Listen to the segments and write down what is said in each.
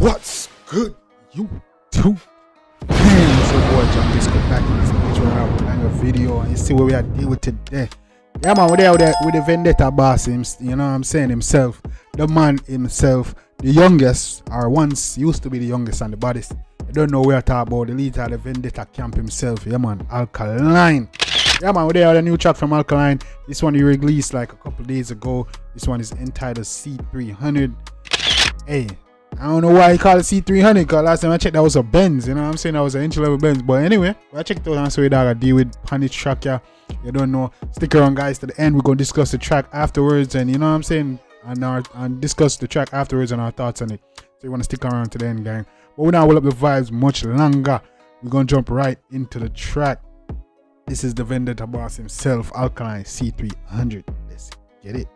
What's good, YouTube? Man, it's your boy Jambisco back in this picture and a video, and you see what we are dealing with today. Yeah, man, we're there with the vendetta boss, you know what I'm saying, himself, the man himself, the youngest, or once used to be the youngest and the baddest. I don't know where to talk about, the leader of the vendetta camp himself. Yeah, man, Alkaline. Yeah, man, we're there with a new track from Alkaline. This one he released like a couple days ago. This one is entitled C300. Hey, I don't know why he called it C300, because last time I checked that was a Benz, you know what I'm saying, that was an entry level Benz. But anyway, I checked out and saw that I deal with panic track. Yeah, you don't know, stick around guys to the end. We're going to discuss the track afterwards, and you know what I'm saying, and discuss the track afterwards and our thoughts on it. So you want to stick around to the end, gang. But we're not hold up the vibes much longer. We're going to jump right into the track. This is the vendetta boss himself, Alkaline C300. Let's get it.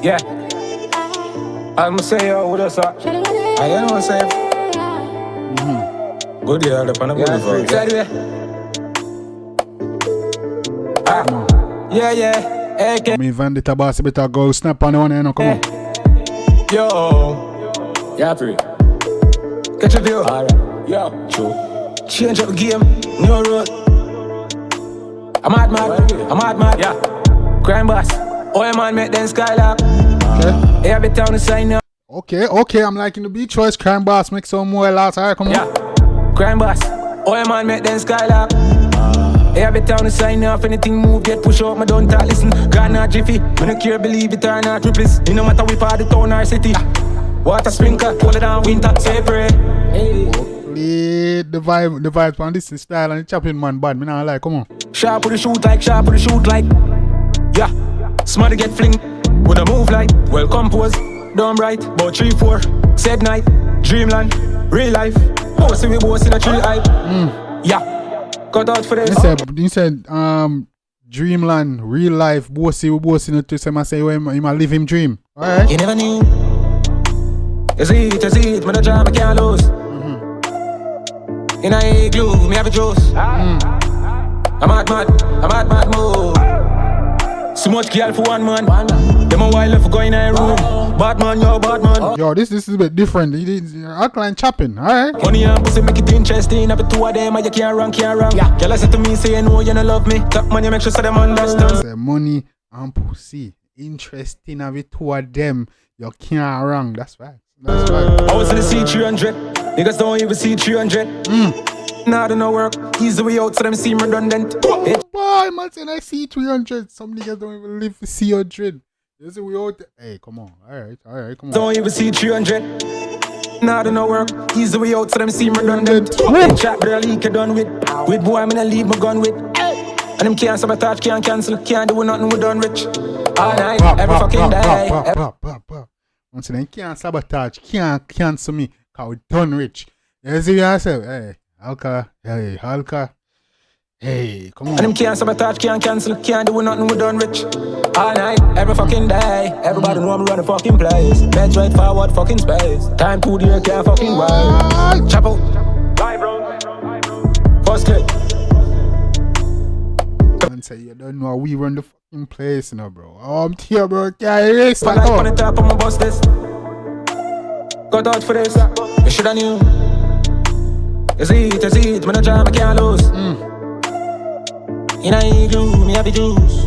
Yeah. I'ma say yo, what else? I don't know say. Good day, all up on the boulevard. Yeah. AK. Me vendetta boss better go snap on the one end. Come on. Yo. Yeah, free. Catch a view. Alright. Yo. True. Change up the game. New road. I'm mad. Yeah. Crime boss. Oh man, make them skylark. Okay. Every town is sign up. Okay, I'm liking the beat choice. Crime boss, make some more lots. Alright, come on. Yeah. Crime boss. Oh man, make them skylark. Every town is sign off. Anything move, get push out. My don't talk, listen. Ghana jiffy. Me no care, believe it or not. Ripples. It no matter we part the town or city. Water sprinkler, cold down winter, say pray. Hopefully the vibes on this style and the champion man bad. Me not like, come on. Sharp with the shoot like. Yeah. Smarty get fling. With a move like. Well composed. Dumb right. About 3-4. Said night. Dreamland. Real life. Bossy we boss in a tree hype. Yeah. Cut out for this. You said Dreamland, real life, bossy we boss in a tree. So I say he might live him dream. Alright. You never knew. You see it, man, the job I can't lose. In a glue, me have a juice. I'm mad move. So much girl for one man. Them a while left going in a room. Bad man. Yo, this is a bit different. Alkaline chopping, alright. Money and pussy make it interesting. Have two of them and you can't run. Yeah. Girl I said to me, say you know you don't love me. Top money make sure so them understand. Say money and pussy interesting. Have two of them, you can't run. That's right. I was in the C300. Niggas don't even see 300. Nah, I don't know work. Easy way out so them seem redundant. Boy, man, saying I see 300. Some niggas don't even live for C100. You see, we out there. Hey, come on. Alright, come on. Don't even see 300. Nah, I don't know work. Easy way out so them seem redundant. Chat, but I leak it done with. With boy, I'm gonna leave my gun with. And them can't sabotage, can't cancel, can't do nothing, we done rich. All night, every fucking day. Once again, can't sabotage, can't cancel me, cause we done rich. You see yourself? Hey, Alka. Hey, come on. And them can't sabotage, can't cancel, can't do nothing, we done rich. All night, every fucking day. Everybody know I'm running fucking place. Beds right forward, fucking space. Time to the can't fucking wait. Chop out. First click. And say you don't know how we run the fucking place, you know, bro. Oh, I'm here, bro. Can't erase that. On the top of my bus this. Got out for this. You shoulda knew. You see it, man, a job I can't lose. In a glue, me have the juice.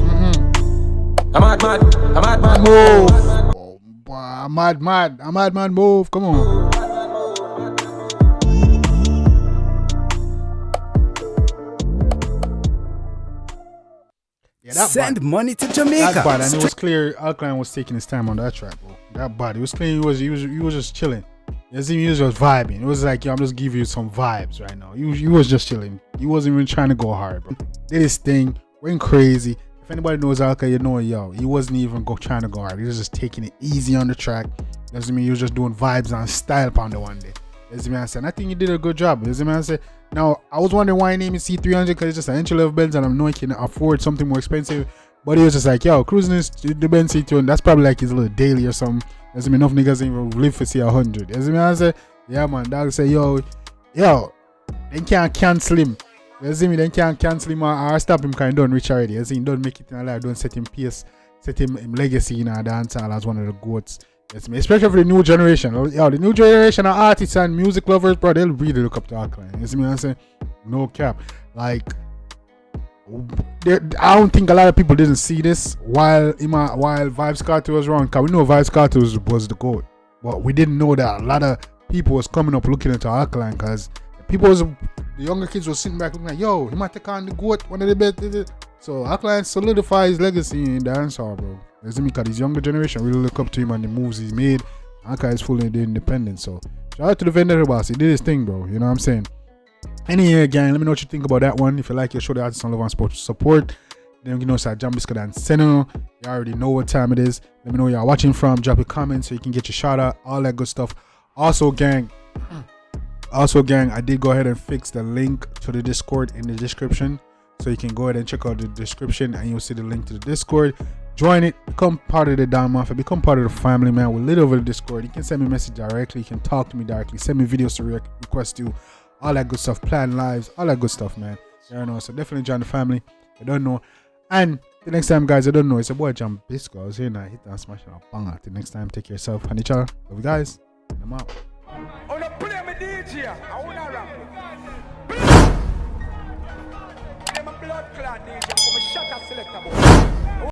I'm mad move. Oh, boy, I'm mad move. Come on. Yeah, Send money to Jamaica. That bad, and it was clear Alkaline was taking his time on that track, bro. That bad. It was clear he was just chilling. You see, he was just vibing. It was like, yo, I'm just giving you some vibes right now. He was just chilling. He wasn't even trying to go hard, bro. Did his thing, went crazy. If anybody knows Alka, you know, yo, he wasn't even trying to go hard. He was just taking it easy on the track. Doesn't mean he was just doing vibes and style on the one day. As the man said, I think he did a good job. As the man said, now I was wondering why he named it C300, because it's just an entry level Benz and I'm knowing he can afford something more expensive. But he was just like, yo, cruising is the Benz C300. That's probably like his little daily or something. As I mean, enough niggas ain't even live for C100. As the man said, yeah, man, dog say, yo, they can't cancel him. You see me, they can't cancel him or stop him, because he done rich already. As in, don't make it in a life, don't set him pace, set him legacy in our dance hall as one of the goats. It's me, especially for the new generation. Yo, the new generation of artists and music lovers, bro, they'll really look up to Alkaline. You see me? I'm saying, no cap. Like, I don't think a lot of people didn't see this while Vybz Kartel was around. Cause we know Vybz Kartel was the GOAT, but we didn't know that a lot of people was coming up looking into Alkaline. Cause the younger kids were sitting back looking like, yo, he might take on the GOAT, one of the best. So Alkaline solidifies his legacy in dancehall, bro. You see me? Cause this younger generation really look up to him and the moves he's made. Alkaline is fully independent. So shout out to the vendor boss. He did his thing, bro. You know what I'm saying? Anyway, gang, let me know what you think about that one. If you like it, show the artist on love and support. Then you know, say Jambisco and Seno. You already know what time it is. Let me know where you're watching from. Drop a comment so you can get your shout out. All that good stuff. Also, gang, I did go ahead and fix the link to the Discord in the description. So you can go ahead and check out the description and you'll see the link to the Discord. Join it, become part of the Down Mafia, become part of the family, man. We're lit over the Discord. You can send me a message directly, you can talk to me directly, send me videos to request you, all that good stuff, plan lives, all that good stuff, man. You know, so definitely join the family. I don't know. And the next time, guys, I don't know, it's a boy Jambisco. I was here now, hit and smash and banger. Till next time, take care of yourself and each other. Love you guys. And I'm out. Play me DJ. I wanna rap. I'm a blood clot DJ. I'm a shot selector.